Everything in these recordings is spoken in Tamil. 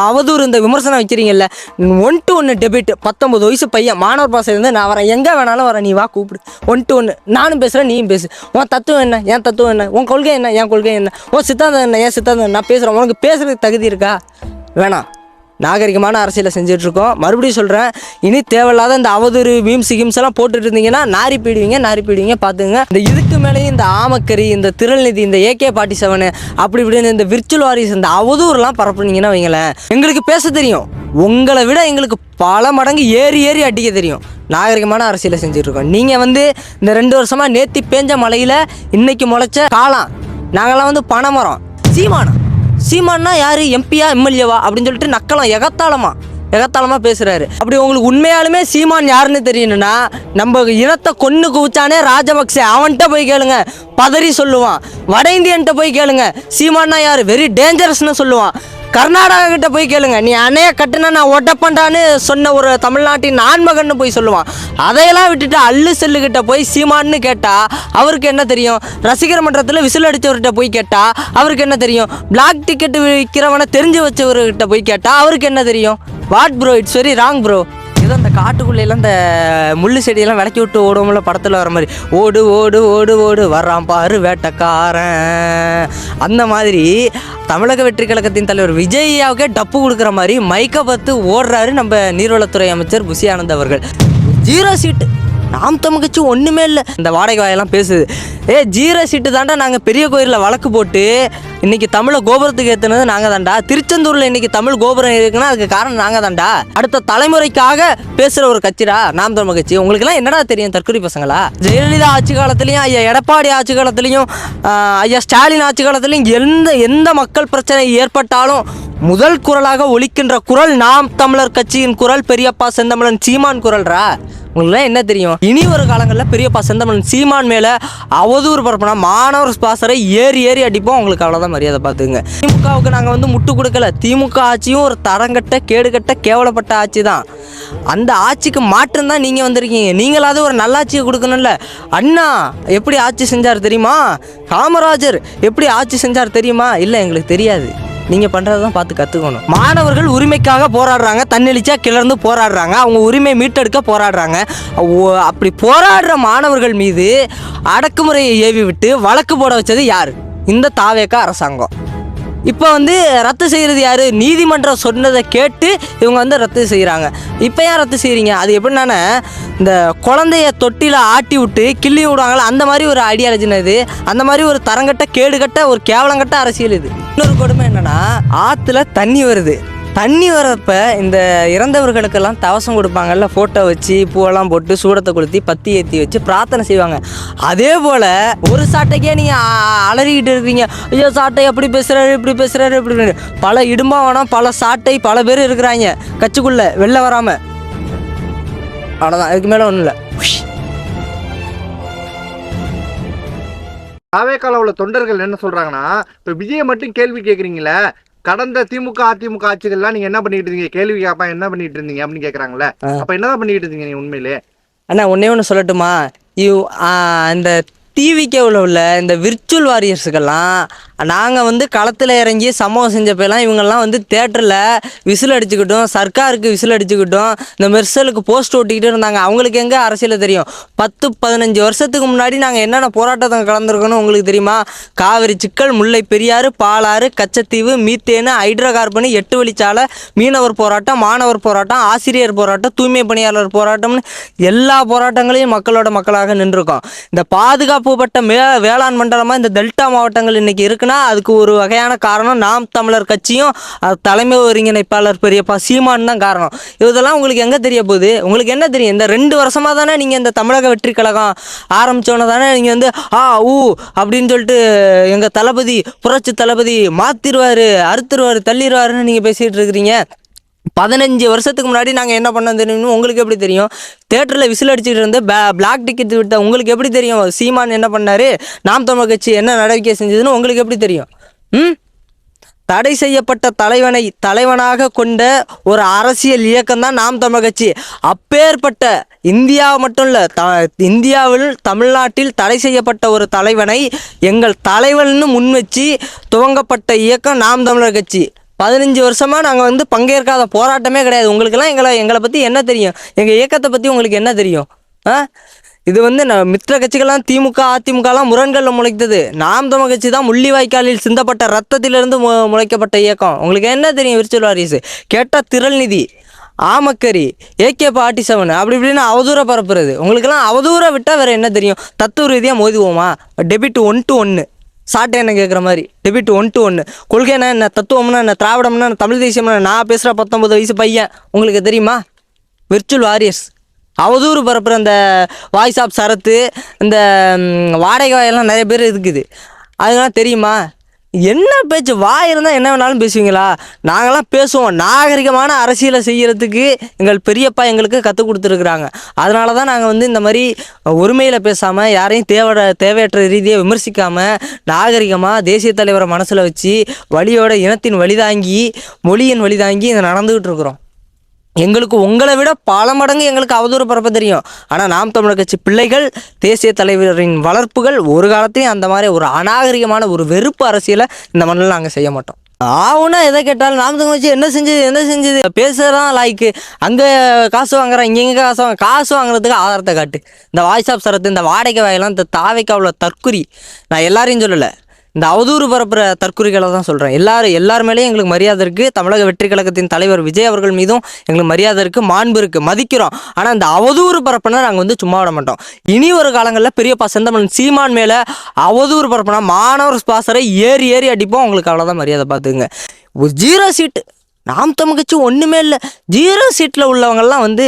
அவதூறு இந்த விமர்சனம் வைக்கிறீங்கல்ல, 1-to-1 டெபிட். 19 வயசு பையன் மாணவர் பாசையிலேருந்து நான் வரேன், எங்கே வேணாலும் வரேன், நீ வா கூப்பிடு. 1-to-1 நானும் பேசுகிறேன், நீயும் பேசு. உன் தத்துவம் என்ன, என் தத்துவம் என்ன, உன் கொள்கை என்ன, என் கொள்கை என்ன, உன் சித்தாந்தம் என்ன, என் சித்தாந்தம். நான் பேசுகிறேன், உனக்கு பேசுகிறதுக்கு தகுதி இருக்கா? வேணாம். நாகரிகமான அரசியலை செஞ்சிட்ருக்கோம். மறுபடியும் சொல்கிறேன், இனி தேவையில்லாத இந்த அவதூறு மீம்ஸ் எல்லாம் போட்டுட்டு இருந்தீங்கன்னா நாரி போயிடுவீங்க பார்த்துங்க. இந்த இதுக்கு மேலேயும் இந்த ஆமக்கரி, இந்த திருநிதி, இந்த AK-47 அப்படி இப்படின்னு இந்த விர்ச்சுவல் வாரிஸ் இந்த அவதூறுலாம் பரப்புனீங்கன்னா வைங்களேன், எங்களுக்கு பேச தெரியும். உங்களை விட எங்களுக்கு பல மடங்கு ஏறி அடிக்க தெரியும். நாகரிகமான அரசியலை செஞ்சுட்ருக்கோம். நீங்கள் இந்த 2 வருஷமாக நேத்தி பேஞ்ச மலையில் இன்னைக்கு முளைச்ச காலம். நாங்கள்லாம் பனைமரம். சீமானா யார், எம்பியா எம்எல்ஏவா அப்படின்னு சொல்லிட்டு நக்கலாம் எகத்தாளமாக பேசுகிறாரு. அப்படி உங்களுக்கு உண்மையாலுமே சீமான் யாருன்னு தெரியணும்னா, நம்ம இனத்தை கொன்று குவிச்சானே ராஜபக்சே, அவன்கிட்ட போய் கேளுங்க, பதறி சொல்லுவான். வட இந்தியன்ட்ட போய் கேளுங்க, சீமானா யார், வெரி டேஞ்சரஸ்னு சொல்லுவான். கர்நாடகா கிட்ட போய் கேளுங்க, நீ அணைய கட்டுனா நான் ஒட்டப்பண்டான்னு சொன்ன ஒரு தமிழ்நாட்டின் ஆண்மகன்னு போய் சொல்லுவான். அதையெல்லாம் விட்டுட்டு அல்லு செல்லுக்கிட்ட போய் சீமான்னு கேட்டால் அவருக்கு என்ன தெரியும்? ரசிகர் மன்றத்தில் விசில் அடித்தவர்கிட்ட போய் கேட்டால் அவருக்கு என்ன தெரியும்? பிளாக் டிக்கெட் விற்கிறவனை தெரிஞ்சு வச்சவர்கிட்ட போய் கேட்டால் அவருக்கு என்ன தெரியும்? What bro, it's very wrong bro. ஏதோ அந்த காட்டுக்குள்ளெல்லாம் இந்த முள்ளு செடியெல்லாம் விளக்கி விட்டு ஓடுவோம்ல படத்தில் வர மாதிரி, ஓடு ஓடு ஓடு ஓடு வர்றான் பாரு வேட்டக்காரன். அந்த மாதிரி தமிழக வெற்றி கழகத்தின் தலைவர் விஜயாவுக்கே டப்பு கொடுக்குற மாதிரி மைக்கை பார்த்து ஓடுறாரு நம்ம நீர்வளத்துறை அமைச்சர் புசி ஆனந்த் அவர்கள். 0 சீட்டு, நாம் தமிழ்ச்சி ஒன்றுமே இல்லை. இந்த வாடகை வாயெல்லாம் பேசுது. 0 சீட்டு தாண்டா. நாங்கள் பெரிய கோயிலில் வழக்கு போட்டு இன்றைக்கி தமிழை கோபுரத்துக்கு ஏற்றுனது நாங்கள் தாண்டா. திருச்செந்தூரில் இன்றைக்கி தமிழ் கோபுரம் இருக்குன்னா அதுக்கு காரணம் நாங்கள் தாண்டா. அடுத்த தலைமுறைக்காக பேசுகிற ஒரு கட்சிடா நாம் தமிழ் கட்சி. உங்களுக்குலாம் என்னடா தெரியும் தற்கொலை பசங்களா? ஜெயலலிதா ஆட்சி காலத்துலேயும், ஐயா எடப்பாடி ஆட்சி காலத்துலேயும், ஐயா ஸ்டாலின் ஆட்சி காலத்துலேயும் எந்த மக்கள் பிரச்சனை ஏற்பட்டாலும் முதல் குரலாக ஒலிக்கின்ற குரல் நாம் தமிழர் கட்சியின் குரல், பெரியப்பா செந்தமிழன் சீமான் குரல்ரா. உங்களுக்குலாம் என்ன தெரியும்? இனி ஒரு காலங்களில் பெரியப்பா செந்தமிழன் சீமான் மேலே அவதூறு பரப்புனா மாணவர் பாசரை ஏறி அடிப்போம். உங்களுக்கு அவ்வளோதான் மரியாதை. பார்த்துங்க, திமுகவுக்கு நாங்கள் முட்டு கொடுக்கல. திமுக ஆட்சியும் ஒரு தரங்கட்ட கேடுகட்ட கேவலப்பட்ட ஆட்சி தான். அந்த ஆட்சிக்கு மாற்றம்தான் நீங்கள் வந்திருக்கீங்க. நீங்களாவது ஒரு நல்லாட்சியை கொடுக்கணும்ல. அண்ணா எப்படி ஆட்சி செஞ்சார் தெரியுமா? காமராஜர் எப்படி ஆட்சி செஞ்சார் தெரியுமா? இல்லை, எங்களுக்கு தெரியாது. நீங்கள் பண்ணுறது தான் பார்த்து கற்றுக்கணும். மாணவர்கள் உரிமைக்காக போராடுறாங்க, தன்னெழுச்சியாக கிளர்ந்து போராடுறாங்க, அவங்க உரிமை மீட்டெடுக்க போராடுறாங்க. அப்படி போராடுற மாணவர்கள் மீது அடக்குமுறையை ஏவி விட்டு வழக்கு போட வச்சது யார்? இந்த தாவேகா அரசாங்கம். இப்போ ரத்து செய்கிறது யார்? நீதிமன்றம் சொன்னதை கேட்டு இவங்க ரத்து செய்கிறாங்க. இப்போ ஏன் ரத்து செய்கிறீங்க? அது எப்படின்னா, இந்த குழந்தைய தொட்டியில் ஆட்டி விட்டு கிள்ளி விடுவாங்களா, அந்த மாதிரி ஒரு ஐடியாலஜினா இது. அந்த மாதிரி ஒரு தரங்கட்ட கேடுகட்ட ஒரு கேவலங்கட்ட அரசியல் இது. இன்னொரு கொடுமை என்னென்னா, ஆற்றுல தண்ணி வருது. தண்ணி வரப்ப இந்த இறந்தவர்களுக்கெல்லாம் தவசம் கொடுப்பாங்கல்ல, ஃபோட்டோ வச்சு பூவெல்லாம் போட்டு சூடத்தை கொளுத்தி பத்தி ஏற்றி வச்சு பிரார்த்தனை செய்வாங்க. அதே போல் ஒரு சாட்டைக்கே நீங்கள் அலறிக்கிட்டு இருக்கிறீங்க. ஐயோ சாட்டை அப்படி பேசுகிறாரு, இப்படி பேசுகிறாரு, இப்படி. பல இடும்பாவனம், பல சாட்டை, பல பேர் இருக்கிறாங்க கட்சிக்குள்ளே வெளில வராமல். அவ்வளோதான், அதுக்கு மேலே ஒன்றும் இல்லை. தாவேக்கால உள்ள தொண்டர்கள் என்ன சொல்றாங்கன்னா, இப்போ விஜயை மட்டும் கேள்வி கேட்குறீங்களே, கடந்த திமுக அதிமுக ஆட்சிகள்லாம் நீங்க என்ன பண்ணிட்டு இருந்தீங்க, கேள்வி கேப்பா என்ன பண்ணிட்டு இருந்தீங்க அப்படின்னு கேக்குறாங்களே. அப்ப என்னதான் பண்ணிட்டு இருந்தீங்க நீங்க உண்மையிலே? அண்ணா ஒன்னே ஒன்று சொல்லட்டுமா? இந்த டிவிக்கே உள்ள இந்த விர்ச்சுவல் வாரியர்ஸுக்கெல்லாம் நாங்கள் களத்தில் இறங்கி சம்பவம் செஞ்சப்பெல்லாம் இவங்கெல்லாம் தேட்டரில் விசில் அடிச்சுக்கிட்டோம், சர்க்காருக்கு விசில் அடிச்சுக்கிட்டோம், இந்த மெர்சலுக்கு போஸ்ட் ஓட்டிக்கிட்டு இருந்தாங்க. அவங்களுக்கு எங்கே அரசியல் தெரியும்? 10-15 வருஷத்துக்கு முன்னாடி நாங்கள் என்னென்ன போராட்டத்தை கலந்துருக்கணும் உங்களுக்கு தெரியுமா? காவிரி சிக்கல், Mullai Periyar, Palar, Katchatheevu, methane, hydrocarbon, 8 வழிச்சாலை, மீனவர் போராட்டம், மாணவர் போராட்டம், ஆசிரியர் போராட்டம், தூய்மை பணியாளர் போராட்டம்னு எல்லா போராட்டங்களையும் மக்களாக நின்றுருக்கோம். இந்த பாதுகாப்பு பட்ட வேளாண் மண்டலமாக இந்த டெல்டா மாவட்டங்கள் இன்னைக்கு இருக்குன்னா அதுக்கு ஒரு வகையான காரணம் நாம் தமிழர் கட்சியும் தலைமை ஒருங்கிணைப்பாளர் பெரியப்பா சீமான் தான் காரணம். இதெல்லாம் உங்களுக்கு எங்கே தெரிய போகுது? உங்களுக்கு என்ன தெரியும்? இந்த 2 வருஷமாக தானே நீங்கள் இந்த தமிழக வெற்றி கழகம் ஆரம்பித்தோன்னே தானே நீங்கள் அப்படின்னு சொல்லிட்டு எங்கள் தளபதி, புரட்சி தளபதி மாற்றிடுவார், அறுத்துருவார், தள்ளிடுவாருன்னு நீங்கள் பேசிகிட்டு இருக்கிறீங்க. 15 வருஷத்துக்கு முன்னாடி நாங்கள் என்ன பண்ணோம் தெரியும்? உங்களுக்கு எப்படி தெரியும்? தேட்டரில் விசில் அடிச்சுட்டு இருந்து பிளாக் டிக்கெட் விட்ட உங்களுக்கு எப்படி தெரியும் சீமான் என்ன பண்ணார், நாம் தமிழ் கட்சி என்ன நடவடிக்கை செஞ்சதுன்னு உங்களுக்கு எப்படி தெரியும்? தடை செய்யப்பட்ட தலைவனை தலைவனாக கொண்ட ஒரு அரசியல் இயக்கம் தான் நாம் தமிழ் கட்சி. அப்பேற்பட்ட இந்தியா மட்டும் இல்லை, இந்தியாவில் தமிழ்நாட்டில் தடை செய்யப்பட்ட ஒரு தலைவனை எங்கள் தலைவன்னு முன்வச்சு துவங்கப்பட்ட இயக்கம் நாம் தமிழர் கட்சி. 15 வருஷமாக நாங்கள் வந்து பங்கேற்காத போராட்டமே கிடையாது. உங்களுக்கெல்லாம் எங்களை பற்றி என்ன தெரியும்? எங்கள் இயக்கத்தை பற்றி உங்களுக்கு என்ன தெரியும்? இது வந்து மித்திர கட்சிகள்லாம் திமுக அதிமுகலாம் முரண்களில் முளைத்தது. நாம் தமிழ் கட்சி தான் முள்ளிவாய்க்காலில் சிந்தப்பட்ட ரத்தத்திலிருந்து முளைக்கப்பட்ட இயக்கம். உங்களுக்கு என்ன தெரியும்? விர்ச்சுவல் வாரிஸ் கேட்டால் திரள்நிதி, ஆமக்கரி, AK-47 அப்படி இப்படின்னு அவதூற பரப்புறது. உங்களுக்கெல்லாம் அவதூற விட்டால் வேறு என்ன தெரியும்? தத்துவ ரீதியாக மோதுவோமா? டெபிட் 1 to 1 சாட்டை என்ன கேட்குற மாதிரி டெபிட் 1 to 1. கொள்கைனா என்ன? தத்துவம்னா என்ன? திராவிடம்னா என்ன? தமிழ் தேசியம்னா நான் பேசுகிற 19 வயசு பையன் உங்களுக்கு தெரியுமா? விர்ச்சுவல் வாரியர்ஸ் அவதூறு பரப்புகிற அந்த வாய்ஸ் ஆஃப் சரத்து, இந்த வாடகை வாயெல்லாம் நிறைய பேர் இருக்குது. அதெல்லாம் தெரியுமா? என்ன பேச்சு? வாய் இருந்தால் என்ன வேணாலும் பேசுவீங்களா? நாங்களாம் பேசுவோம். நாகரிகமான அரசியலை செய்கிறதுக்கு எங்கள் பெரியப்பா எங்களுக்கு கற்றுக் கொடுத்துருக்குறாங்க. அதனால தான் நாங்கள் வந்து இந்த மாதிரி ஒருமையில் பேசாமல், யாரையும் தேவையற்ற ரீதியை விமர்சிக்காமல், நாகரிகமாக தேசிய தலைவரை மனசில் வச்சு வழியோட இனத்தின் வழிதாங்கி மொழியின் வழிதாங்கி இதை நடந்துக்கிட்டு இருக்கிறோம். எங்களுக்கு உங்களை விட பல மடங்கு எங்களுக்கு அவதூறு பரப்ப தெரியும். ஆனால் நாம் தமிழர் கட்சி பிள்ளைகள், தேசிய தலைவரின் வளர்ப்புகள் ஒரு காலத்தையும் அந்த மாதிரி ஒரு அநாகரிகமான ஒரு வெறுப்பு அரசியலை இந்த மண்ணில் நாங்கள் செய்ய மாட்டோம். ஆவுன்னா எதை கேட்டாலும் நாம் தமிழர் கட்சி என்ன செஞ்சது பேசுகிறதான் லாய்க்கு. அங்கே காசு வாங்குறேன், இங்கே காசு வாங்குறதுக்கு ஆதாரத்தை காட்டு. இந்த வாய்ஸ் ஆஃப் சரத்து, இந்த வாடகை வாயெல்லாம், இந்த தாவைக்காவுள்ள தற்குறி, நான் எல்லாரையும் சொல்லலை, இந்த அவதூறு பரப்புற தற்குறிகளை தான் சொல்கிறேன். எல்லார் மேலேயும் எங்களுக்கு மரியாதை இருக்குது. தமிழக வெற்றி கழகத்தின் தலைவர் விஜய் அவர்கள் மீதும் எங்களுக்கு மரியாதை இருக்குது, மாண்பு இருக்குது, மதிக்கிறோம். ஆனால் இந்த அவதூறு பரப்புனா நாங்கள் வந்து சும்மா விட மாட்டோம். இனி ஒரு காலங்களில் பெரியப்பா செந்தமிழன் சீமான் மேலே அவதூறு பரப்புனா மாணவர் ஸ்பாசரை ஏறி அடிப்போம். உங்களுக்கு அவ்வளோதான் மரியாதை. பார்த்துக்குங்க. ஒரு 0 சீட்டு நாம் தமிழ் கட்சி ஒன்றுமே இல்லை. 0 சீட்டில் உள்ளவங்கள்லாம் வந்து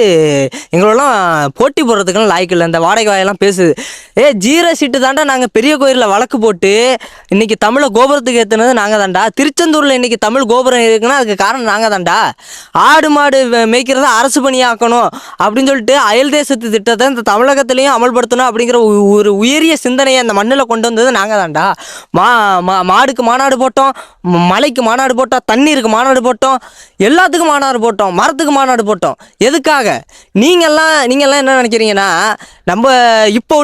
எங்களெல்லாம் போட்டி போடுறதுக்கெல்லாம் லாய்க்கு இல்லை. இந்த வாடகை வாயெல்லாம் பேசுது. 0 சீட்டு தாண்டா. நாங்கள் பெரிய கோயிலில் வழக்கு போட்டு இன்றைக்கி தமிழை கோபுரத்துக்கு ஏற்றுனது நாங்கள் தாண்டா. திருச்செந்தூரில் இன்றைக்கி தமிழ் கோபுரம் இருக்குன்னா அதுக்கு காரணம் நாங்கள் தாண்டா. ஆடு மாடு மேய்க்கிறத அரசு பணியாக்கணும் அப்படின்னு சொல்லிட்டு அயல் தேசத்து திட்டத்தை இந்த தமிழகத்திலையும் அமல்படுத்தணும் அப்படிங்கிற ஒரு உயரிய சிந்தனையை அந்த மண்ணில் கொண்டு வந்தது நாங்கள் தாண்டா. மாடுக்கு மாநாடு போட்டோம், மலைக்கு மாநாடு போட்டோம், தண்ணீருக்கு மாநாடு போட்டோம், எல்லாத்துக்கும் மாநாடு போட்டோம், மரத்துக்கு மாநாடு போட்டோம். எதுக்காக? நீங்கள்லாம் என்ன நினைக்கிறீங்கன்னா, நம்ம இப்போ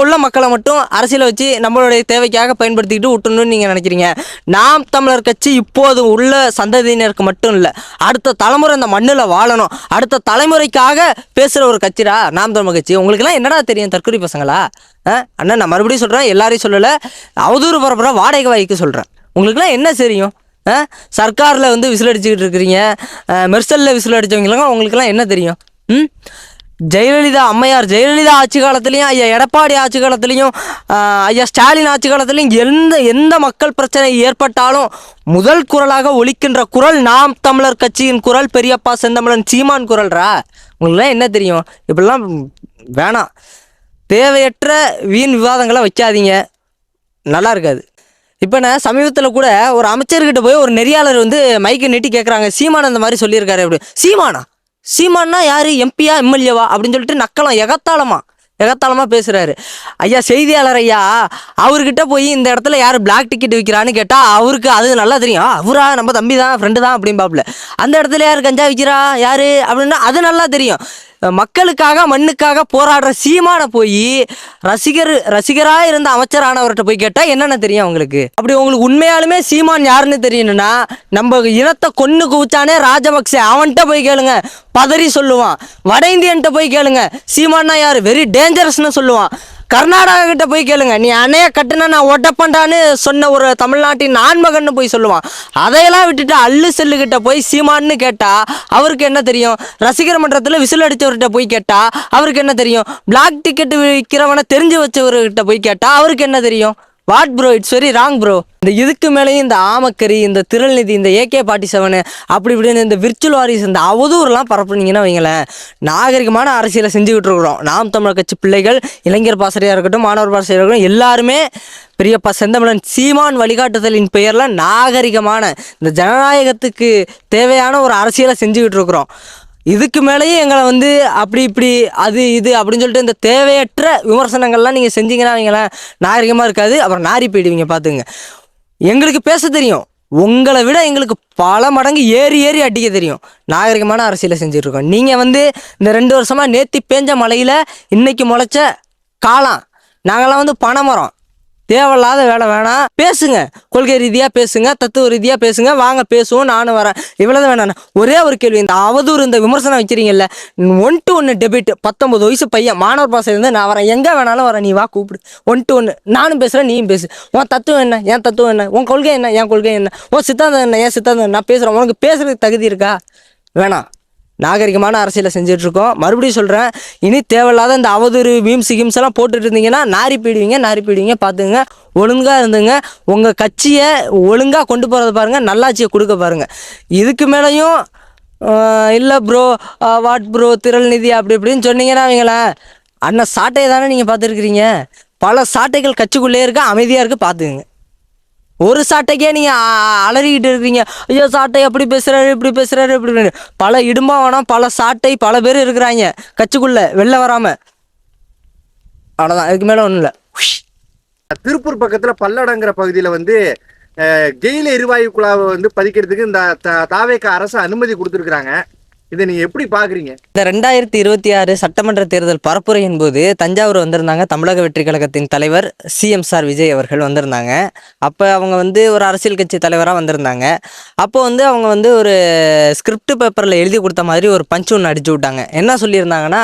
உள்ள மக்களை மட்டும் அரசியலை வச்சு நம்மளுடைய தேவைக்காக பயன்படுத்திக்கிட்டு விட்டுணுன்னு நீங்கள் நினைக்கிறீங்க. நாம் தமிழர் கட்சி இப்போது உள்ள சந்ததியினருக்கு மட்டும் இல்லை, அடுத்த தலைமுறை இந்த மண்ணில் வாழணும், அடுத்த தலைமுறைக்காக பேசுகிற ஒரு கட்சிடா நாம் தமிழர் கட்சி. உங்களுக்குலாம் என்னடா தெரியும்? தற்கொலை பசங்களா? அண்ணா, நான் மறுபடியும் சொல்கிறேன், எல்லாரையும் சொல்லலை, அவதூறு பரப்புற வாடகை வாய்க்கு சொல்கிறேன். உங்களுக்குலாம் என்ன தெரியும்? சர்க்காரில் வந்து விசில் அடிச்சுக்கிட்டு இருக்கிறீங்க, மெர்சலில் விசில் அடித்தவங்களுக்கும் உங்களுக்குலாம் என்ன தெரியும்? அம்மையார் ஜெயலலிதா ஆட்சி காலத்துலேயும், ஐயா எடப்பாடி ஆட்சி காலத்துலேயும், ஐயா ஸ்டாலின் ஆட்சி காலத்துலேயும் எந்த மக்கள் பிரச்சனை ஏற்பட்டாலும் முதல் குரலாக ஒலிக்கின்ற குரல் நாம் தமிழர் கட்சியின் குரல், பெரியப்பா செந்தமிழன் சீமான் குரல்ரா. உங்களுக்குலாம் என்ன தெரியும்? இப்படிலாம் வேணாம். தேவையற்ற வீண் விவாதங்களை வைக்காதீங்க, நல்லா இருக்காது. இப்போ நான் சமீபத்தில் கூட ஒரு அமைச்சர்கிட்ட போய் ஒரு நெறியாளர் வந்து மைக்கை நீட்டி கேட்குறாங்க, சீமான் அந்த மாதிரி சொல்லியிருக்காரு அப்படி. சீமானா யார்? எம்பியா எம்எல்ஏவா அப்படின்னு சொல்லிட்டு நக்கலாம் எகத்தாளமாக பேசுகிறாரு. ஐயா செய்தியாளர் ஐயா, அவர்கிட்ட போய் இந்த இடத்துல யார் பிளாக் டிக்கெட் விற்கிறான்னு கேட்டால் அவருக்கு அது நல்லா தெரியும். அவரா நம்ம தம்பி தான், ஃப்ரெண்டு தான் அப்படின்பாப்புல. அந்த இடத்துல யார் கஞ்சா விற்கிறா யார் அப்படின்னா அது நல்லா தெரியும். மக்களுக்காக மண்ணுக்காக போராடுற சீமானை போய் ரசிகராக இருந்த அமைச்சரானவர்கிட்ட போய் கேட்டால் என்னென்ன தெரியும் உங்களுக்கு? அப்படி உங்களுக்கு உண்மையாலுமே சீமான் யாருன்னு தெரியணும்னா, நம்ம இனத்தை கொன்னு குவிச்சானே ராஜபக்சே, அவன்கிட்ட போய் கேளுங்க, பதறி சொல்லுவான். வட இந்தியன்ட்ட போய் கேளுங்க, சீமானா யார், வெரி டேஞ்சரஸ்னு சொல்லுவான். கர்நாடகா கிட்ட போய் கேளுங்க, நீ அணைய கட்டுனா நான் ஒட்டப்பண்டான்னு சொன்ன ஒரு தமிழ்நாட்டின் ஆண்மகன்னு போய் சொல்லுவான். அதையெல்லாம் விட்டுட்டு அல்லு செல்லுகிட்ட போய் சீமான்னு கேட்டா அவருக்கு என்ன தெரியும்? ரசிகர் மன்றத்தில் விசில் அடித்தவர்கிட்ட போய் கேட்டா அவருக்கு என்ன தெரியும்? பிளாக் டிக்கெட் விற்கிறவனை தெரிஞ்சு வச்சவர்கிட்ட போய் கேட்டா அவருக்கு என்ன தெரியும்? What bro, it's very wrong bro. இந்த இதுக்கு மேலேயும் இந்த ஆமக்கரி, இந்த திரள்நிதி, இந்த AK-47 அப்படி இப்படின்னு இந்த விர்ச்சுவல் வாரிஸ், இந்த அவதூறுலாம் பரப்புனீங்கன்னா வைங்களேன், நாகரிகமான அரசியலை செஞ்சுக்கிட்டு இருக்கிறோம். நாம் தமிழர் கட்சி பிள்ளைகள், இளைஞர் பாசறையாக இருக்கட்டும், மாணவர் பாசறையாக இருக்கட்டும், எல்லாருமே பெரியப்பா செந்தமிழன் சீமான் வழிகாட்டுதலின் பெயரில் நாகரிகமான இந்த ஜனநாயகத்துக்கு தேவையான ஒரு அரசியலை செஞ்சுக்கிட்டு இருக்கிறோம். இதுக்கு மேலேயும் எங்களை வந்து அப்படி இப்படி அது இது அப்படின்னு சொல்லிட்டு இந்த தேவையற்ற விமர்சனங்கள்லாம் நீங்கள் செஞ்சீங்கன்னா வைங்களேன், நாகரிகமாக இருக்காது, அப்புறம் நாரி போயிடுவீங்க. பார்த்துங்க, எங்களுக்கு பேச தெரியும், உங்களை விட எங்களுக்கு பல மடங்கு ஏறி அடிக்க தெரியும். நாகரிகமான அரசியலை செஞ்சுட்ருக்கோம். நீங்கள் வந்து இந்த 2 வருஷமாக நேற்று பேஞ்ச மழையில் இன்றைக்கி முளைச்ச காளான், நாங்கள்லாம் வந்து பனைமரம், தேவையில்லாத வேலை வேணாம். பேசுங்க, கொள்கை ரீதியா பேசுங்க, தத்துவ ரீதியா பேசுங்க, வாங்க பேசுவோம், நானும் வரேன். இவ்வளவுதான் வேணாம். ஒரே ஒரு கேள்வி, இந்த அவதூறு இந்த விமர்சனம் வைக்கிறீங்கல்ல, 1-1 டெபிட், 19 வயசு பையன் மாணவர் பாசையில இருந்து நான் வரேன், எங்க வேணாலும் வரேன், நீ வா கூப்பிடு. 1-1 நானும் பேசுறேன், நீயும் பேசு. உன் தத்துவம் என்ன, என் தத்துவம் என்ன, உன் கொள்கை என்ன, என் கொள்கை என்ன, உன் சித்தாந்தம் என்ன, என் சித்தாந்தம் என்ன, நான் பேசுறேன். உனக்கு பேசுறதுக்கு தகுதி இருக்கா? வேணாம். நாகரிகமான அரசியலை செஞ்சுட்டு இருக்கோம். மறுபடியும் சொல்கிறேன், இனி தேவையில்லாத இந்த அவதூறு மீம்ஸ் கிம்ஸ் எல்லாம் போட்டுட்டு இருந்தீங்கன்னா நாரி போயிடுவீங்க. பார்த்துங்க, ஒழுங்காக இருந்துங்க. உங்கள் கட்சியை ஒழுங்காக கொண்டு போகிறத பாருங்கள், நல்லாட்சியை கொடுக்க பாருங்கள். இதுக்கு மேலேயும் இல்லை ப்ரோ, வாட் ப்ரோ, திரள் நிதி அப்படி இப்படின்னு சொன்னீங்கன்னா அவங்களேன் அண்ணன் சாட்டையை தானே நீங்கள் பார்த்துருக்குறீங்க. பல சாட்டைகள் கட்சிக்குள்ளே இருக்க, அமைதியாக இருக்குது, பார்த்துக்குங்க. ஒரு சாட்டைக்கே நீங்கள் அலறிக்கிட்டு இருக்கிறீங்க, ஐயோ சாட்டை அப்படி பேசுகிறாரு இப்படி பேசுகிறாரு இப்படி. பல இடும்பாவனம், பல சாட்டை, பல பேர் இருக்கிறாங்க கட்சிக்குள்ளே, வெளில வராமல். அவ்வளோதான், இதுக்கு மேலே ஒன்றும் இல்லை. திருப்பூர் பக்கத்துல பல்லடங்கிற பகுதியில வந்து கெயில் எரிவாயு குழாவை வந்து பதிக்கிறதுக்கு இந்த தாவேக அரசு அனுமதி கொடுத்துருக்குறாங்க. இதை நீங்க எப்படி பாக்குறீங்க? இந்த 2026 சட்டமன்ற தேர்தல் பரப்புரையின் போது தஞ்சாவூர் வந்திருந்தாங்க தமிழக வெற்றி கழகத்தின் தலைவர் CM விஜய் அவர்கள் வந்திருந்தாங்க. அப்போ அவங்க வந்து ஒரு அரசியல் கட்சி தலைவராக வந்திருந்தாங்க. அப்போ வந்து அவங்க வந்து ஒரு ஸ்கிரிப்ட் பேப்பரில் எழுதி கொடுத்த மாதிரி ஒரு பஞ்ச் ஒன்று அடிச்சு விட்டாங்க. என்ன சொல்லியிருந்தாங்கன்னா,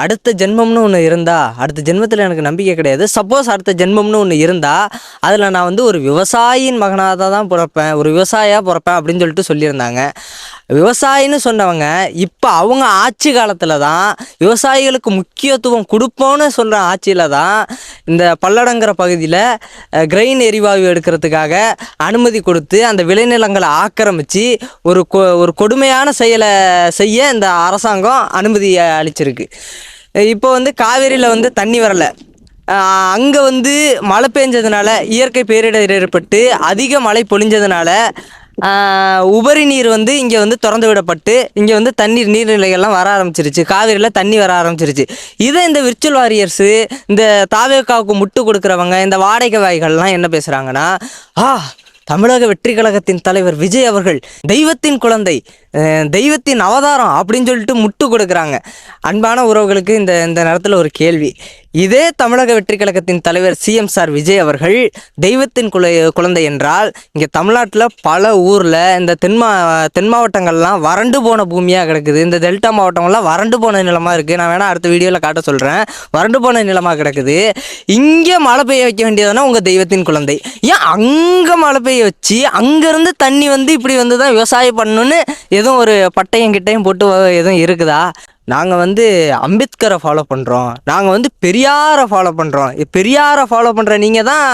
அடுத்த ஜென்மம்னு ஒன்று இருந்தா, அடுத்த ஜென்மத்தில் எனக்கு நம்பிக்கை கிடையாது, சப்போஸ் அடுத்த ஜென்மம்னு ஒன்று இருந்தா அதில் நான் வந்து ஒரு விவசாயியின் மகனாக தான் பிறப்பேன், ஒரு விவசாயியாக பிறப்பேன் அப்படின்னு சொல்லிட்டு சொல்லியிருந்தாங்க. விவசாயின்னு சொன்னவங்க இப்போ அவங்க ஆட்சி காலத்தில் தான் விவசாயிகளுக்கு முக்கியத்துவம் கொடுப்போன்னு சொல்கிற ஆட்சியில் தான் இந்த பல்லடங்கிற பகுதியில் கிரெயின் எரிவாயு எடுக்கிறதுக்காக அனுமதி கொடுத்து அந்த விளைநிலங்களை ஆக்கிரமித்து ஒரு கொடுமையான செயலை செய்ய இந்த அரசாங்கம் அனுமதி அளிச்சிருக்கு. இப்போ வந்து காவேரியில் வந்து தண்ணி வரலை, அங்கே வந்து மழை பெஞ்சதுனால, இயற்கை பேரிடர் ஏற்பட்டு அதிக மழை பொழிஞ்சதுனால உபரி நீர் வந்து இங்கே வந்து திறந்து விடப்பட்டு இங்கே வந்து நீர்நிலைகள்லாம் வர ஆரம்பிச்சிருச்சு, காவிரியில் தண்ணி வர ஆரம்பிச்சிருச்சு. இதை இந்த விர்ச்சுவல் வாரியர்ஸு, இந்த தாவேக்காவுக்கு முட்டு கொடுக்குறவங்க, இந்த வாடகை வாய்கள்லாம் என்ன பேசுகிறாங்கன்னா, தமிழக வெற்றி கழகத்தின் தலைவர் விஜய் அவர்கள் தெய்வத்தின் குழந்தை, தெய்வத்தின் அவதாரம் அப்படின்னு சொல்லிட்டு முட்டு கொடுக்குறாங்க. அன்பான உறவுகளுக்கு இந்த நேரத்தில் ஒரு கேள்வி, இதே தமிழக வெற்றி கழகத்தின் தலைவர் CM விஜய் அவர்கள் தெய்வத்தின் குழந்தை என்றால், இங்கே தமிழ்நாட்டில் பல ஊரில் இந்த தென் மாவட்டங்கள்லாம் வறண்டு போன பூமியாக கிடக்குது, இந்த டெல்டா மாவட்டங்கள்லாம் வறண்டு போன நிலமாக இருக்குது. நான் வேணால் அடுத்த வீடியோவில் காட்ட சொல்கிறேன். வறண்டு போன நிலமாக கிடக்குது. இங்கே மழை பெய்ய வைக்க வேண்டியதுனா உங்கள் தெய்வத்தின் குழந்தை, ஏன் அங்கே மழை பெய்ய வச்சு அங்கேருந்து தண்ணி வந்து இப்படி வந்து தான் விவசாயம் பண்ணணுன்னு எதுவும் ஒரு பட்டயம் கிட்டையும் போட்டு எதுவும் இருக்குதா? நாங்கள் வந்து அம்பேத்கரை ஃபாலோ பண்ணுறோம், நாங்கள் வந்து பெரியாரை ஃபாலோ பண்ணுறோம். பெரியாரை ஃபாலோ பண்ணுற நீங்கள் தான்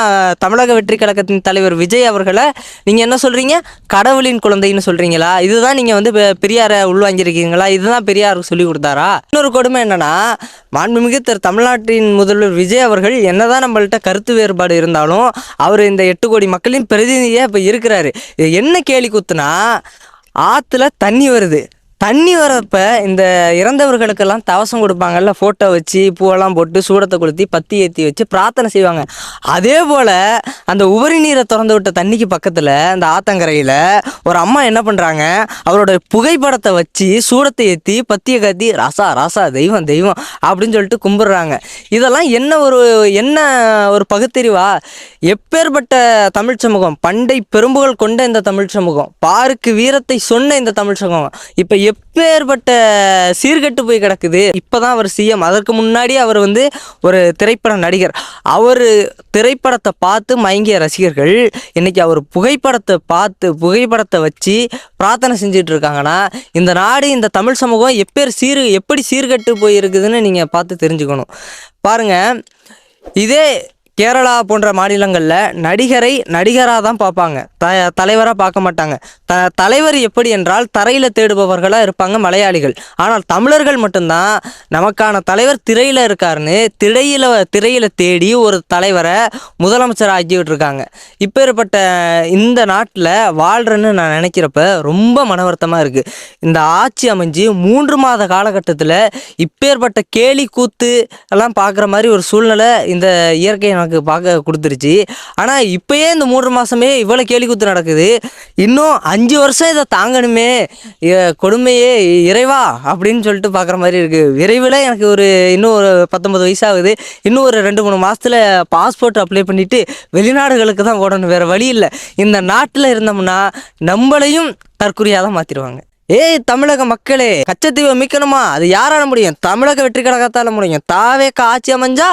தமிழக வெற்றி கழகத்தின் தலைவர் விஜய் அவர்களை நீங்கள் என்ன சொல்கிறீங்க, கடவுளின் குழந்தைன்னு சொல்கிறீங்களா? இதுதான் நீங்கள் வந்து பெரியாரை உள்வாங்கியிருக்கீங்களா? இதுதான் பெரியாருக்கு சொல்லி கொடுத்தாரா? இன்னொரு கொடுமை என்னென்னா, மாண்புமிகு தமிழ்நாட்டின் முதல்வர் விஜய் அவர்கள் என்னதான் நம்மள்கிட்ட கருத்து வேறுபாடு இருந்தாலும் அவர் இந்த 8 கோடி மக்களின் பிரதிநிதியாக இப்போ இருக்கிறாரு. இது என்ன கேலி குத்துனா, ஆற்றுல தண்ணி வருது, தண்ணி வரப்ப இந்த இறந்தவர்களுக்கெல்லாம் தவசம் கொடுப்பாங்கல்ல, ஃபோட்டோ வச்சு பூவெல்லாம் போட்டு சூடத்தை கொளுத்தி பத்தி ஏற்றி வச்சு பிரார்த்தனை செய்வாங்க. அதே போல் அந்த உபரி நீரை திறந்து விட்ட தண்ணிக்கு பக்கத்தில் அந்த ஆத்தங்கரையில் ஒரு அம்மா என்ன பண்ணுறாங்க, அவரோட புகைப்படத்தை வச்சு சூடத்தை ஏற்றி பத்தியை கத்தி ராசா ராசா தெய்வம் தெய்வம் அப்படின்னு சொல்லிட்டு கும்பிட்றாங்க. இதெல்லாம் என்ன ஒரு பகுத்தறிவா? எப்பேற்பட்ட தமிழ் சமூகம், பண்டை பெரும்புகள் கொண்ட இந்த தமிழ் சமூகம், பாருக்கு வீரத்தை சொன்ன இந்த தமிழ் சமூகம் இப்போ எப்பேற்பட்ட சீர்கெட்டு போய் கிடக்குது. இப்போதான் அவர் CM, அதற்கு முன்னாடி அவர் வந்து ஒரு திரைப்பட நடிகர். அவர் திரைப்படத்தை பார்த்து மயங்கிய ரசிகர்கள் இன்னைக்கு அவர் புகைப்படத்தை வச்சு பிரார்த்தனை செஞ்சுட்டு இருக்காங்கன்னா, இந்த நாடு, இந்த தமிழ் சமூகம் எப்படி சீர்கெட்டு போய் இருக்குதுன்னு நீங்கள் பார்த்து தெரிஞ்சுக்கணும். பாருங்க, இதே கேரளா போன்ற மாநிலங்களில் நடிகரை நடிகராக தான் பார்ப்பாங்க, தலைவராக பார்க்க மாட்டாங்க. தலைவர் எப்படி என்றால் தரையில் தேடுபவர்களாக இருப்பாங்க மலையாளிகள். ஆனால் தமிழர்கள் மட்டும்தான் நமக்கான தலைவர் திரையில் இருக்காருன்னு திரையில் தேடி ஒரு தலைவரை முதலமைச்சர் ஆக்கிவிட்டு இருக்காங்க. இப்பேற்பட்ட இந்த நாட்டில் வாழ்கிறேன்னு நான் நினைக்கிறப்ப ரொம்ப மன வருத்தமாக இருக்குது. இந்த ஆட்சி அமைஞ்சு 3 மாத காலகட்டத்தில் இப்பேற்பட்ட கேலி கூத்து எல்லாம் பார்க்குற மாதிரி ஒரு சூழ்நிலை இந்த இயற்கை எனக்கு பார்க்க கொடுத்துருச்சு. ஆனால் இப்போயே இந்த 3 மாதமே இவ்வளோ கேலி கூத்து நடக்குது. இன்னும் 5 வருஷம் இதை தாங்கணுமே, கொடுமையே இறைவா அப்படின்னு சொல்லிட்டு பார்க்குற மாதிரி இருக்குது. விரைவில் எனக்கு இன்னும் ஒரு 19 வயசாகுது. இன்னும் ஒரு 2-3 மாதத்தில் பாஸ்போர்ட் அப்ளை பண்ணிவிட்டு வெளிநாடுகளுக்கு தான் ஓடணும், வேறு வழி இல்லை. இந்த நாட்டில் இருந்தோம்னா நம்மளையும் தற்குறியாக தான் மாற்றிடுவாங்க. ஏய் தமிழக மக்களே, கச்சத்தீவை மீட்கணுமா? அது யாரால முடியும்? தமிழக வெற்றி கழகத்தால் முடியும். தாவேக்கா ஆட்சி அமைஞ்சா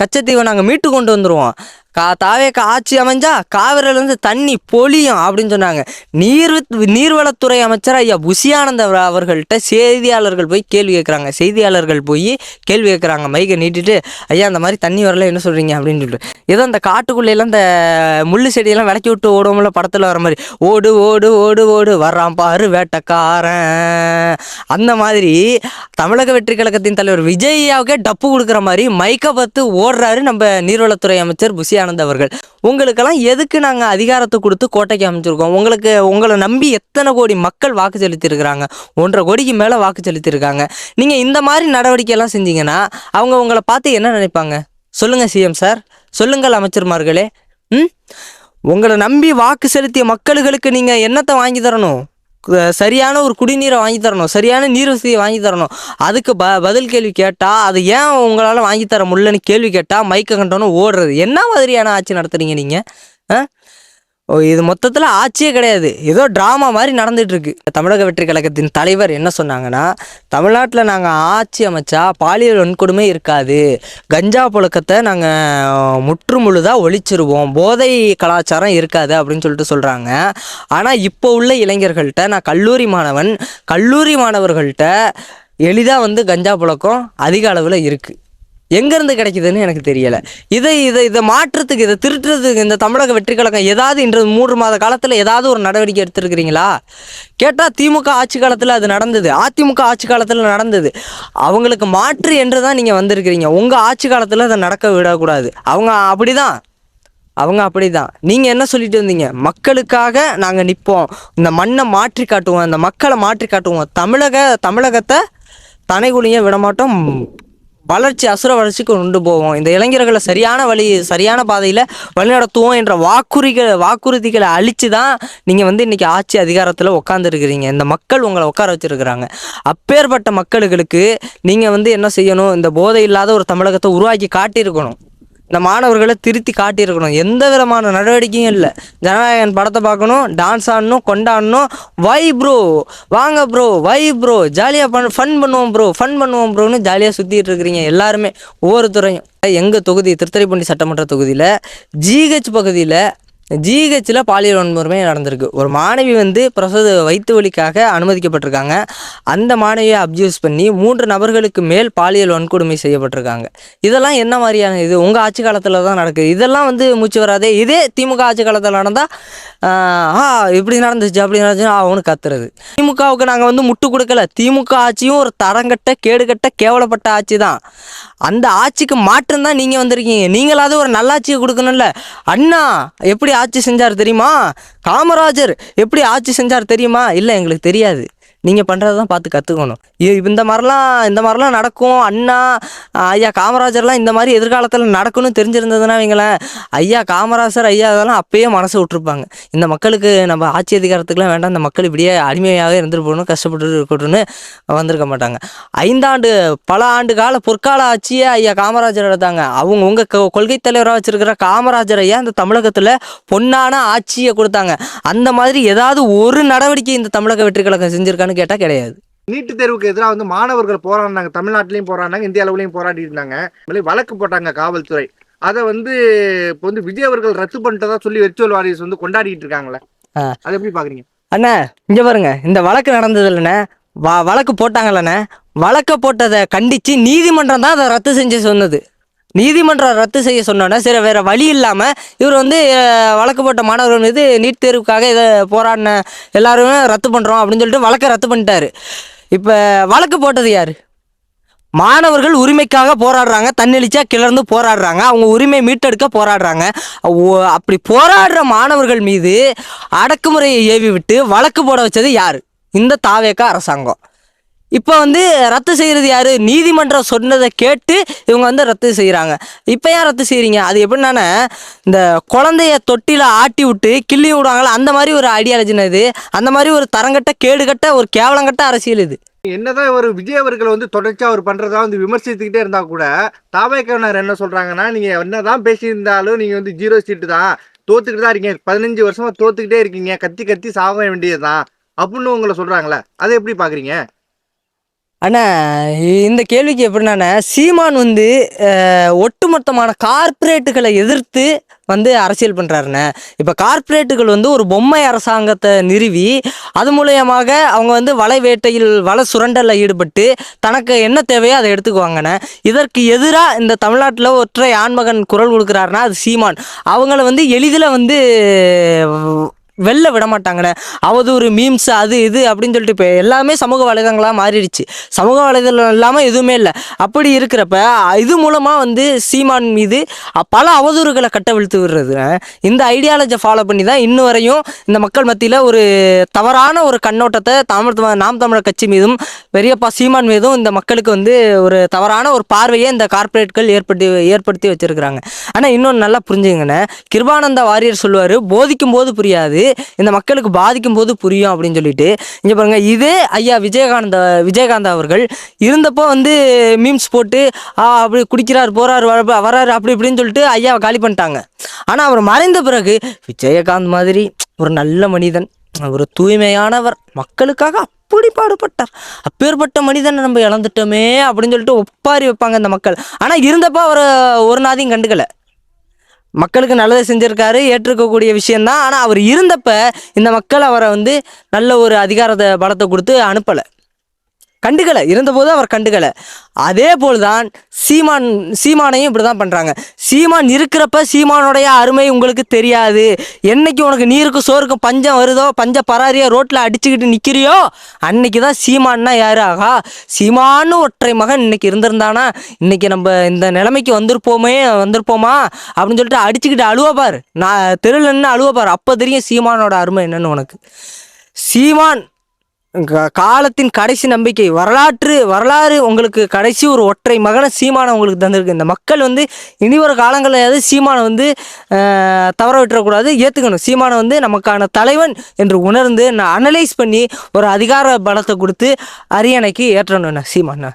கச்சத்தீவை நாங்கள் மீட்டு கொண்டு வந்துடுவோம். தாவேக்கா ஆட்சி அமைஞ்சா காவிரியிலேருந்து தண்ணி பொழியும் அப்படின்னு சொன்னாங்க. நீர்வளத்துறை அமைச்சர் ஐயா புஷி ஆனந்த் அவர்கள்ட்ட செய்தியாளர்கள் போய் கேள்வி கேட்குறாங்க. மைக்கை நீட்டிட்டு, ஐயா அந்த மாதிரி தண்ணி வரல, என்ன சொல்கிறீங்க அப்படின்னு சொல்லிட்டு. ஏதோ அந்த காட்டுக்குள்ளெல்லாம் இந்த முள்ளு செடியெல்லாம் விளக்கி விட்டு ஓடுவோம்ல படத்தில் வர மாதிரி, ஓடு ஓடு ஓடு ஓடு வர்றான் பாரு வேட்டக்காரன். அந்த மாதிரி தமிழக வெற்றி கழகத்தின் தலைவர் விஜய்யாவுக்கே டப்பு கொடுக்குற மாதிரி மைக்கை பார்த்து ஓடுறாரு நம்ம நீர்வளத்துறை அமைச்சர் புஷி ஆனந்த் அவர்கள். உங்களுக்கெல்லாம் எதுக்கு நாங்கள் அதிகாரத்தை கொடுத்து கோட்டைக்கு அமைச்சிருக்கோம்? உங்களை நம்பி எத்தனை கோடி மக்கள் வாக்கு செலுத்தியிருக்கிறாங்க? 1.5 கோடிக்கு மேலே வாக்கு செலுத்தியிருக்காங்க. நீங்கள் இந்த மாதிரி நடவடிக்கையெல்லாம் செஞ்சீங்கன்னா அவங்க உங்களை பார்த்து என்ன நினைப்பாங்க? சொல்லுங்கள் சிஎம் சார், சொல்லுங்கள் அமைச்சர்மார்களே. உங்களை நம்பி வாக்கு செலுத்திய மக்களுக்கு நீங்கள் என்னத்தை வாங்கி தரணும்? சரியான ஒரு குடிநீரை வாங்கி தரணும், சரியான நீர் வசதியை வாங்கி தரணும். அதுக்கு பதில் கேள்வி கேட்டால், அது ஏன் உங்களால் வாங்கி தர முடியலன்னு கேள்வி கேட்டால் மைக்கை கண்டோன்னு ஓடுறது. என்ன மாதிரியான ஆட்சி நடத்துறீங்க நீங்கள்? இது மொத்தத்தில் ஆட்சியே கிடையாது, ஏதோ ட்ராமா மாதிரி நடந்துட்டு இருக்கு. தமிழக வெற்றி கழகத்தின் தலைவர் என்ன சொன்னாங்கன்னா, தமிழ்நாட்டில் நாங்கள் ஆட்சி அமைச்சா பாலியல் வன்கொடுமை இருக்காது, கஞ்சா புழக்கத்தை நாங்கள் முற்றுமுழுதாக ஒழிச்சிருவோம், போதை கலாச்சாரம் இருக்காது அப்படின்னு சொல்லிட்டு சொல்கிறாங்க. ஆனால் இப்போ உள்ள இளைஞர்கள்ட்ட, நான் கல்லூரி மாணவர்கள்ட்ட எளிதாக கஞ்சா புழக்கம் அதிக அளவில் இருக்குது. எங்கேருந்து கிடைக்குதுன்னு எனக்கு தெரியலை. இதை மாற்றத்துக்கு, இதை திருட்டுறதுக்கு இந்த தமிழக வெற்றி கழகம் ஏதாவது இன்று 3 மாத காலத்தில் ஏதாவது ஒரு நடவடிக்கை எடுத்துருக்கிறீங்களா? கேட்டால் திமுக ஆட்சி காலத்தில் அது நடந்தது, அதிமுக ஆட்சி காலத்தில் நடந்தது. அவங்களுக்கு மாற்று என்று தான் நீங்கள் வந்திருக்கிறீங்க. உங்கள் ஆட்சி காலத்தில் அதை நடக்க விடக்கூடாது. அவங்க அப்படிதான். நீங்கள் என்ன சொல்லிட்டு வந்தீங்க? மக்களுக்காக நாங்கள் நிற்போம், இந்த மண்ணை மாற்றி காட்டுவோம், இந்த மக்களை மாற்றி காட்டுவோம், தமிழகத்தை தனைகுலிய விடமாட்டோம், அசுர வளர்ச்சிக்கு கொண்டு போவோம், இந்த இளைஞர்களை சரியான பாதையில் வழிநடத்துவோம் என்ற வாக்குறுதிகளை அழித்து தான் நீங்கள் இன்றைக்கி ஆட்சி அதிகாரத்தில் உட்காந்துருக்கிறீங்க. இந்த மக்கள் உங்களை உட்கார வச்சுருக்கிறாங்க. அப்பேற்பட்ட மக்களுக்கு நீங்கள் என்ன செய்யணும்? இந்த போதை இல்லாத ஒரு தமிழகத்தை உருவாக்கி காட்டியிருக்கணும். இந்த மாணவர்களை திருத்தி காட்டியிருக்கணும். எந்த விதமான நடவடிக்கையும் இல்லை. ஜனநாயகன் படத்தை பார்க்கணும், டான்ஸ் ஆடணும், கொண்டாடணும், வை ப்ரோ வாங்க ப்ரோ, வை ப்ரோ ஜாலியாக ஃபன் பண்ணுவோம் ப்ரோன்னு ஜாலியாக சுற்றிட்டு இருக்கிறீங்க எல்லாருமே, ஒவ்வொருத்தரையும். எங்கள் தொகுதி திருத்துறைப்பூண்டி சட்டமன்ற தொகுதியில் ஜிஹெச் பகுதியில் ஜிஹெச்சில் பாலியல் வன்முறை நடந்திருக்கு. ஒரு மாணவி பிரசவ வயிற்று வலிக்காக அனுமதிக்கப்பட்டிருக்காங்க. அந்த மாணவியை அப்யூஸ் பண்ணி 3 நபர்களுக்கு மேல் பாலியல் வன்கொடுமை செய்யப்பட்டிருக்காங்க. இதெல்லாம் என்ன மாதிரியான இது? உங்கள் ஆட்சி காலத்தில் தான் நடக்குது. இதெல்லாம் மூச்சு வராதே. இதே திமுக ஆட்சி காலத்தில் நடந்தால் இப்படி நடந்துச்சு அப்படி நடந்துச்சு அவனு கத்துறது. திமுகவுக்கு நாங்கள் முட்டு கொடுக்கல. திமுக ஆட்சியும் ஒரு தரங்கட்ட கேடுகட்ட கேவலப்பட்ட ஆட்சி தான். அந்த ஆட்சிக்கு மாற்றம் தான் நீங்கள் வந்திருக்கீங்க. நீங்களாவது ஒரு நல்லாட்சியை கொடுக்கணும்ல. அண்ணா எப்படி ஆட்சி செஞ்சார் தெரியுமா? காமராஜர் எப்படி ஆட்சி செஞ்சார் தெரியுமா? இல்லை, எங்களுக்கு தெரியாது. நீங்கள் பண்ணுறது தான் பார்த்து கற்றுக்கணும். இந்த மாதிரிலாம் நடக்கும். அண்ணா ஐயா காமராஜர்லாம் இந்த மாதிரி எதிர்காலத்தில் நடக்கணும்னு தெரிஞ்சிருந்ததுன்னா வைங்களேன், ஐயா காமராஜர் அதெல்லாம் அப்பயே மனசை விட்டுருப்பாங்க. இந்த மக்களுக்கு நம்ம ஆட்சி அதிகாரத்துக்குலாம் வேண்டாம், இந்த மக்கள் இப்படியே அடிமையாகவே இருந்துட்டு போகணும், கஷ்டப்பட்டு இருக்கட்டும்னு வந்திருக்க மாட்டாங்க. 5 ஆண்டு பல ஆண்டு கால பொற்கால ஆட்சியை ஐயா காமராஜர் எடுத்தாங்க. உங்கள் கொள்கை தலைவராக வச்சிருக்கிற காமராஜர் ஐயா இந்த தமிழகத்தில் பொன்னான ஆட்சியை கொடுத்தாங்க. அந்த மாதிரி ஏதாவது ஒரு நடவடிக்கை இந்த தமிழக வெற்றி கழகம் செஞ்சிருக்கான்னு கேட்டா கிடையாது. நீட்டு தேர்வுக்கு எதிராக மாணவர்கள் போராடினாங்க, தமிழ்நாட்டிலையும் போராடினாங்க, இந்திய அளவுலையும் போராடி இருந்தாங்க. வழக்கு போட்டாங்க காவல்துறை. அதை இப்போ விஜய் அவர்கள் ரத்து பண்ணிட்டதா சொல்லி வெர்ச்சுவல் வாரியர்ஸ் கொண்டாடிட்டு இருக்காங்களே, அதை எப்படி பாக்குறீங்க? அண்ணா இங்க பாருங்க, இந்த வழக்கு நடந்தது இல்லைண்ணே, வழக்கு போட்டாங்கல்லண்ணே, வழக்க போட்டதை கண்டிச்சு நீதிமன்றம் தான் அதை ரத்து செஞ்சு சொன்னது. நீதிமன்றம் ரத்து செய்ய சொன்னோன்னா சரி, வேறு வழி இல்லாமல் இவர் வழக்கு போட்ட மாணவர்கள் மீது நீட் தேர்வுக்காக இதை போராடின எல்லாருமே ரத்து பண்ணுறோம் அப்படின்னு சொல்லிட்டு வழக்கை ரத்து பண்ணிட்டாரு. இப்போ வழக்கு போட்டது யார்? மாணவர்கள் உரிமைக்காக போராடுறாங்க, தன்னெழுச்சியாக கிளர்ந்து போராடுறாங்க, அவங்க உரிமை மீட்டெடுக்க போராடுறாங்க. அப்படி போராடுற மாணவர்கள் மீது அடக்குமுறையை ஏவி விட்டு வழக்கு போட வச்சது யார்? இந்த தாவேக்கா அரசாங்கம். இப்போ வந்து ரத்து செய்கிறது யார்? நீதிமன்றம் சொன்னதை கேட்டு இவங்க வந்து ரத்து செய்கிறாங்க. இப்போ ஏன் ரத்து செய்கிறீங்க? அது எப்படின்னா, இந்த குழந்தைய தொட்டில ஆட்டி விட்டு கிள்ளி விடுவாங்களா, அந்த மாதிரி ஒரு ஐடியாலஜினா இது. அந்த மாதிரி ஒரு தரங்கட்ட கேடுகட்ட ஒரு கேவலங்கட்ட அரசியல் இது. என்னதான் ஒரு விஜய் அவர்கள் வந்து தொடர்ச்சியா அவர் பண்றதா வந்து விமர்சித்துக்கிட்டே இருந்தா கூட தாவேக்கவினர் என்ன சொல்றாங்கன்னா, நீங்க என்னதான் பேசியிருந்தாலும் நீங்க வந்து 0 சீட்டு தான், தோத்துக்கிட்டு தான் இருக்கீங்க, 15 வருஷமா தோத்துக்கிட்டே இருக்கீங்க, கத்தி கத்தி சாக வேண்டியதுதான் அப்படின்னு உங்களை சொல்றாங்களே, அதை எப்படி பாக்குறீங்க? ஆனால் இந்த கேள்விக்கு எப்படின்னா, சீமான் வந்து ஒட்டுமொத்தமான கார்ப்பரேட்டுகளை எதிர்த்து வந்து அரசியல் பண்ணுறாருண்ணே. இப்போ கார்ப்பரேட்டுகள் வந்து ஒரு பொம்மை அரசாங்கத்தை நிறுவி அது மூலயமாக அவங்க வந்து வலை வேட்டையில் வலை சுரண்டலில் ஈடுபட்டு தனக்கு என்ன தேவையோ அதை எடுத்துக்குவாங்கண்ணே. இதற்கு எதிராக இந்த தமிழ்நாட்டில் ஒற்றை ஆண்மகன் குரல் கொடுக்குறாருன்னா அது சீமான். அவங்கள வந்து எளிதில் வந்து வெளில விட மாட்டாங்கண்ணே. அவதூறு மீம்ஸ் அது இது அப்படின்னு சொல்லிட்டு இப்போ எல்லாமே சமூக வலைதளங்களாக மாறிடுச்சு. சமூக வலைதளம் இல்லாமல் எதுவுமே இல்லை. அப்படி இருக்கிறப்ப இது மூலமாக வந்து சீமான் மீது பல அவதூறுகளை கட்டவிழ்த்து விடுறது. இந்த ஐடியாலஜியை ஃபாலோ பண்ணி தான் இன்னும் வரையும் இந்த மக்கள் மத்தியில் ஒரு தவறான ஒரு கண்ணோட்டத்தை நாம் தமிழர் கட்சி மீதும் பெரியப்பா சீமான் மீதும் இந்த மக்களுக்கு வந்து ஒரு தவறான ஒரு பார்வையை இந்த கார்ப்பரேட்கள் ஏற்படுத்தி வச்சிருக்கிறாங்க. ஆனால் இன்னொன்று நல்லா புரிஞ்சுங்கண்ணே, கிருபானந்த வாரியர் சொல்லுவார், போதிக்கும் போது புரியாது, இந்த மக்களுக்கு பாதிக்கும் போது புரியும் அப்படின்னு சொல்லிட்டு. இங்கே பாருங்க, இதே ஐயா விஜயகாந்த் அவர்கள் இருந்தப்போ வந்து மீம்ஸ் போட்டு அப்படி குடிக்கிறார் போறாரு வராரு அப்படி இப்படின்னு சொல்லிட்டு ஐயாவை காலி பண்ணிட்டாங்க. ஆனால் அவர் மறைந்த பிறகு விஜயகாந்த் மாதிரி ஒரு நல்ல மனிதன், ஒரு தூய்மையானவர், மக்களுக்காக அப்படி பாடுபட்டார், அப்பேற்பட்ட மனிதனை நம்ம இழந்துட்டோமே அப்படின்னு சொல்லிட்டு ஒப்பாரி வைப்பாங்க இந்த மக்கள். ஆனால் இருந்தப்போ அவர் ஒரு நாதையும் கண்டுக்கலை. மக்களுக்கு நல்லதை செஞ்சுருக்காரு, ஏற்றுக்கக்கூடிய விஷயந்தான். ஆனால் அவர் இருந்தப்ப இந்த மக்கள் அவரை வந்து நல்ல ஒரு அதிகாரத்தை பலத்தை கொடுத்து அனுப்பலை, கண்டுக்கலை. இருந்தபோது அவர் கண்டுக்கலை. அதே போல் தான் சீமானையும் இப்படி தான் பண்ணுறாங்க. சீமான் இருக்கிறப்ப சீமானுடைய அருமை உங்களுக்கு தெரியாது. என்னைக்கு உனக்கு நீருக்கு சோறுக்கும் பஞ்சம் வருதோ, பஞ்ச பராரியா ரோட்டில் அடிச்சுக்கிட்டு நிற்கிறியோ, அன்னைக்கு தான் சீமான்னா யாரு? ஆகா, சீமானு ஒற்றை மகன் இன்னைக்கு இருந்திருந்தானா இன்னைக்கு நம்ம இந்த நிலைமைக்கு வந்திருப்போமா அப்படின்னு சொல்லிட்டு அடிச்சுக்கிட்டு அழுவப்பார், நான் தெருலன்னு அழுவப்பார். அப்போ தெரியும் சீமானோட அருமை என்னன்னு உனக்கு. சீமான் காலத்தின் கடைசி நம்பிக்கை, வரலாறு உங்களுக்கு கடைசி ஒரு ஒற்றை மகனை சீமானை உங்களுக்கு தந்திருக்கு. இந்த மக்கள் வந்து இனி ஒரு காலங்களில் சீமானை வந்து தவற விட்டுறக்கூடாது, ஏற்றுக்கணும். சீமானை வந்து நமக்கான தலைவன் என்று உணர்ந்து நான் அனலைஸ் பண்ணி ஒரு அதிகார பலத்தை கொடுத்து அரியணைக்கு ஏற்றணுண்ணே சீமானை.